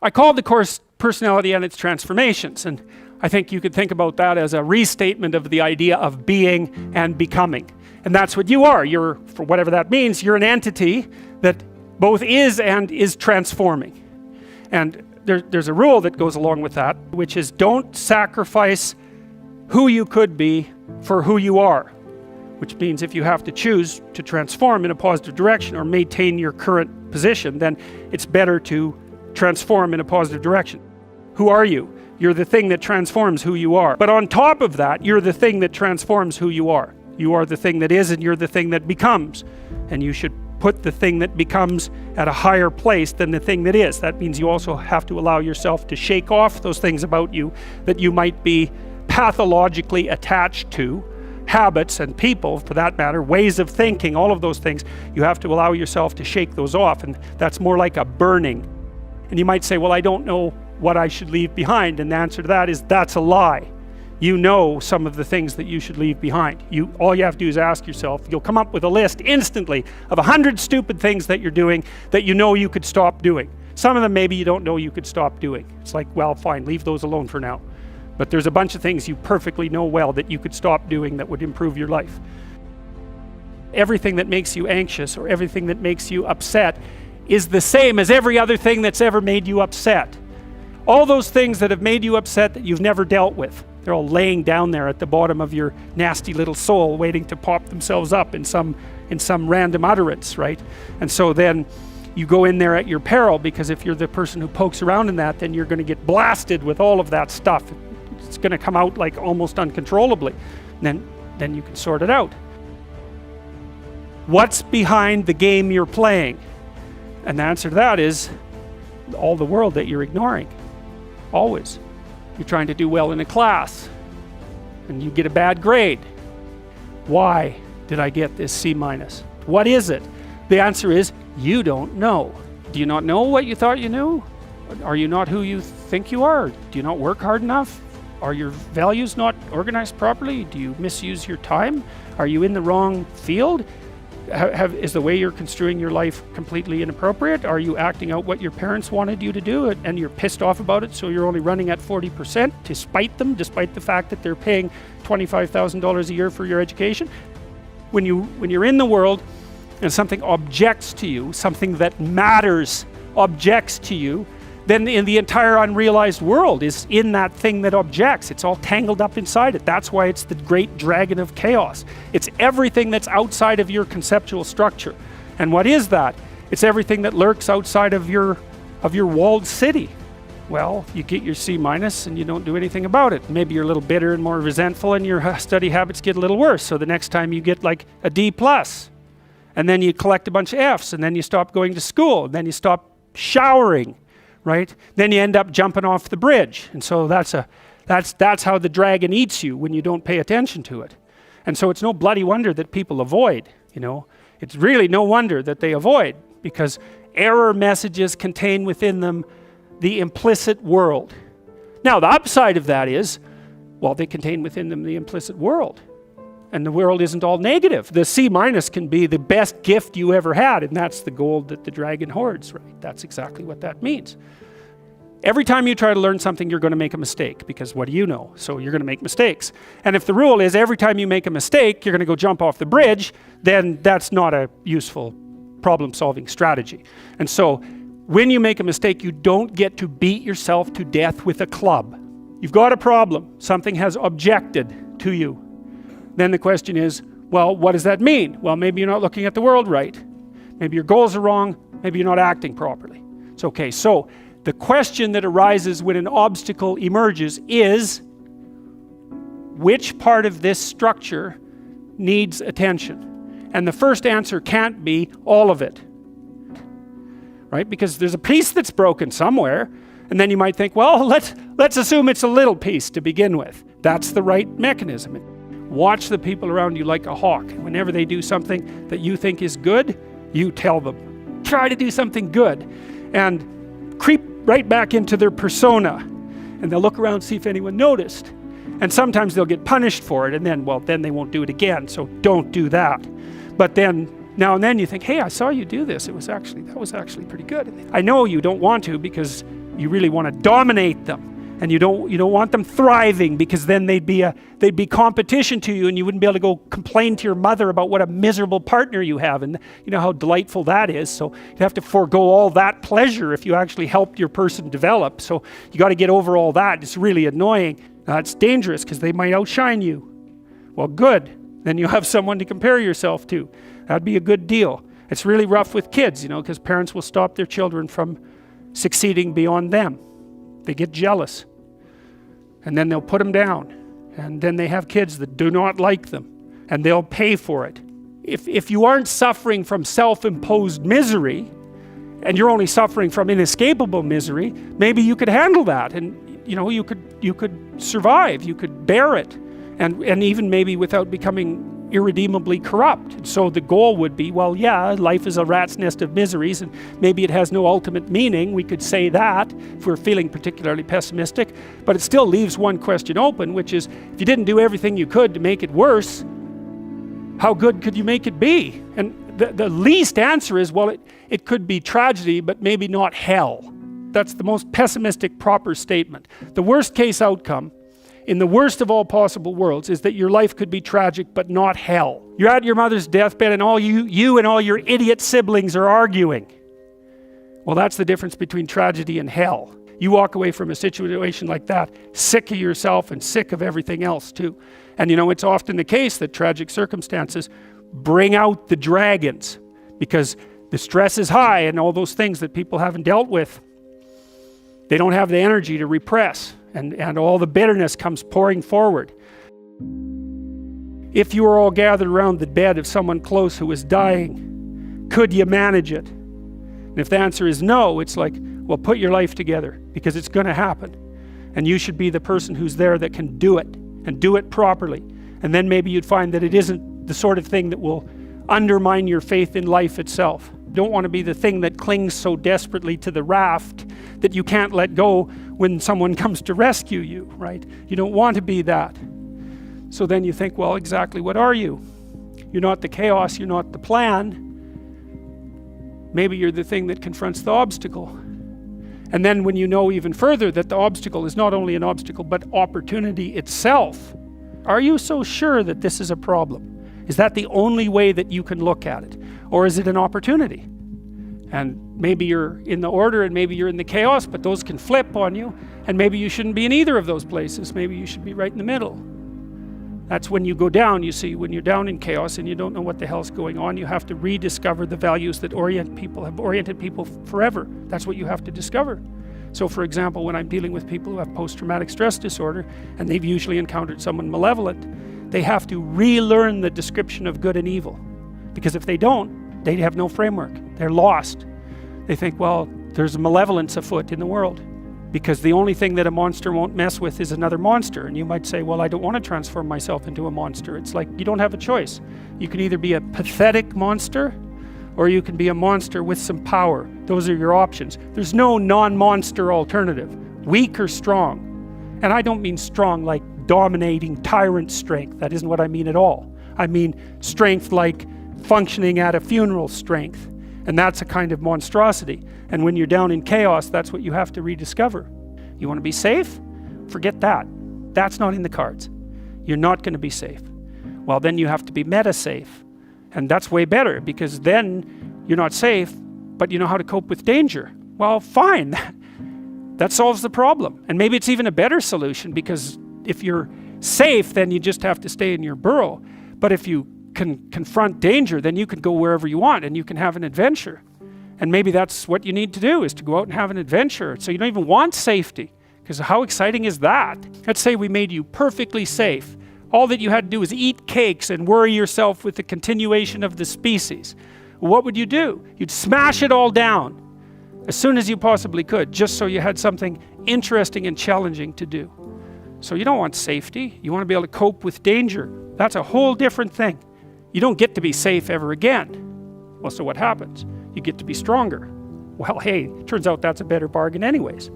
I called the course Personality and Its Transformations, and I think you could think about that as a restatement of the idea of being and becoming. And that's what you are. You're, for whatever that means, you're an entity that both is and is transforming. And there's a rule that goes along with that, which is don't sacrifice who you could be for who you are. Which means if you have to choose to transform in a positive direction or maintain your current position, then it's better to transform in a positive direction. Who are you? You're the thing that transforms who you are. But on top of that, you're the thing that transforms who you are. You are the thing that is, and you're the thing that becomes. And you should put the thing that becomes at a higher place than the thing that is. That means you also have to allow yourself to shake off those things about you that you might be pathologically attached to, habits and people, for that matter, ways of thinking, all of those things. You have to allow yourself to shake those off, and that's more like a burning. And you might say, well, I don't know what I should leave behind, and the answer to that is that's a lie. You know some of the things that you should leave behind. All you have to do is ask yourself. You'll come up with a list instantly of 100 stupid things that you're doing that you know you could stop doing. Some of them maybe you don't know you could stop doing. It's like, well, fine, leave those alone for now. But there's a bunch of things you perfectly know well that you could stop doing that would improve your life. Everything that makes you anxious or everything that makes you upset is the same as every other thing that's ever made you upset. All those things that have made you upset that you've never dealt with, they're all laying down there at the bottom of your nasty little soul, waiting to pop themselves up in some random utterance, right? And so then you go in there at your peril, because if you're the person who pokes around in that, then you're going to get blasted with all of that stuff. It's going to come out like almost uncontrollably. Then you can sort it out. What's behind the game you're playing? And the answer to that is all the world that you're ignoring. Always. You're trying to do well in a class and you get a bad grade. Why did I get this C-? What is it? The answer is you don't know. Do you not know what you thought you knew? Are you not who you think you are? Do you not work hard enough? Are your values not organized properly? Do you misuse your time? Are you in the wrong field? Is the way you're construing your life completely inappropriate? Are you acting out what your parents wanted you to do and you're pissed off about it, so you're only running at 40% to spite them, despite the fact that they're paying $25,000 a year for your education? When you're in the world and something objects to you, something that matters objects to you, then in the entire unrealized world is in that thing that objects. It's all tangled up inside it. That's why it's the great dragon of chaos. It's everything that's outside of your conceptual structure. And what is that? It's everything that lurks outside of your walled city. Well, you get your C- and you don't do anything about it. Maybe you're a little bitter and more resentful and your study habits get a little worse. So the next time you get like a D+. And then you collect a bunch of Fs, and then you stop going to school, and then you stop showering. Right? Then you end up jumping off the bridge. And so that's how the dragon eats you when you don't pay attention to it. And so it's no bloody wonder that people avoid, you know. It's really no wonder that they avoid, because error messages contain within them the implicit world. Now the upside of that is, well, they contain within them the implicit world. And the world isn't all negative. The C- can be the best gift you ever had, and that's the gold that the dragon hoards, right? That's exactly what that means. Every time you try to learn something, you're going to make a mistake, because what do you know? So you're going to make mistakes. And if the rule is every time you make a mistake, you're going to go jump off the bridge, then that's not a useful problem-solving strategy. And so when you make a mistake, you don't get to beat yourself to death with a club. You've got a problem. Something has objected to you. Then the question is, well, what does that mean? Well, maybe you're not looking at the world right. Maybe your goals are wrong. Maybe you're not acting properly. It's okay. So the question that arises when an obstacle emerges is, which part of this structure needs attention? And the first answer can't be all of it. Right? Because there's a piece that's broken somewhere. And then you might think, well, let's assume it's a little piece to begin with. That's the right mechanism. Watch the people around you like a hawk. Whenever they do something that you think is good, you tell them. Try to do something good. And creep right back into their persona. And they'll look around and see if anyone noticed. And sometimes they'll get punished for it, and then they won't do it again. So don't do that. But then, now and then you think, hey, I saw you do this. That was actually pretty good. I know you don't want to, because You really want to dominate them. And you don't want them thriving, because then they'd be competition to you, and you wouldn't be able to go complain to your mother about what a miserable partner you have, and you know how delightful that is. So you have to forego all that pleasure if you actually helped your person develop. So you got to get over all that. It's really annoying. It's dangerous because they might outshine you. Well, good. Then you have someone to compare yourself to. That'd be a good deal. It's really rough with kids, because parents will stop their children from succeeding beyond them. They get jealous. And then they'll put them down. And then they have kids that do not like them. And they'll pay for it. If you aren't suffering from self-imposed misery, and you're only suffering from inescapable misery, maybe you could handle that. And you could survive. You could bear it. And even maybe without becoming irredeemably corrupt. So the goal would be, well, yeah, life is a rat's nest of miseries, and maybe it has no ultimate meaning. We could say that if we're feeling particularly pessimistic, but it still leaves one question open, which is, if you didn't do everything you could to make it worse, how good could you make it be? And the least answer is, well, it could be tragedy, but maybe not hell. That's the most pessimistic proper statement. The worst case outcome in the worst of all possible worlds is that your life could be tragic but not hell. You're at your mother's deathbed, and all you and all your idiot siblings are arguing. Well, that's the difference between tragedy and hell. You walk away from a situation like that sick of yourself and sick of everything else too. And it's often the case that tragic circumstances bring out the dragons, because the stress is high and all those things that people haven't dealt with, they don't have the energy to repress. And all the bitterness comes pouring forward. If you were all gathered around the bed of someone close who was dying, could you manage it? And if the answer is no, it's like, well, put your life together, because it's going to happen. And you should be the person who's there that can do it, and do it properly. And then maybe you'd find that it isn't the sort of thing that will undermine your faith in life itself. You don't want to be the thing that clings so desperately to the raft that you can't let go when someone comes to rescue you, right? You don't want to be that. So then you think, well, exactly what are you? You're not the chaos, you're not the plan. Maybe you're the thing that confronts the obstacle. And then when you know even further that the obstacle is not only an obstacle, but opportunity itself, are you so sure that this is a problem? Is that the only way that you can look at it? Or is it an opportunity? And maybe you're in the order and maybe you're in the chaos, but those can flip on you. And maybe you shouldn't be in either of those places. Maybe you should be right in the middle. That's when you go down, you see, when you're down in chaos and you don't know what the hell's going on, you have to rediscover the values that have oriented people forever. That's what you have to discover. So for example, when I'm dealing with people who have post-traumatic stress disorder, and they've usually encountered someone malevolent, they have to relearn the description of good and evil. Because if they don't, they have no framework. They're lost. They think, well, there's malevolence afoot in the world, because the only thing that a monster won't mess with is another monster. And you might say, well, I don't want to transform myself into a monster. It's like, you don't have a choice. You can either be a pathetic monster, or you can be a monster with some power. Those are your options. There's no non-monster alternative, weak or strong. And I don't mean strong like dominating tyrant strength. That isn't what I mean at all. I mean strength like functioning at a funeral strength. And that's a kind of monstrosity. And when you're down in chaos, that's what you have to rediscover. You want to be safe? Forget that. That's not in the cards. You're not going to be safe. Well, then you have to be meta-safe. And that's way better, because then you're not safe, but you know how to cope with danger. Well, fine. That solves the problem. And maybe it's even a better solution, because if you're safe, then you just have to stay in your burrow. But if you can confront danger, then you can go wherever you want and you can have an adventure. And maybe that's what you need to do, is to go out and have an adventure. So you don't even want safety, because how exciting is that? Let's say we made you perfectly safe. All that you had to do was eat cakes and worry yourself with the continuation of the species. What would you do? You'd smash it all down as soon as you possibly could, just so you had something interesting and challenging to do. So you don't want safety. You want to be able to cope with danger. That's a whole different thing. You don't get to be safe ever again. Well, so what happens? You get to be stronger. Well, hey, turns out that's a better bargain anyways.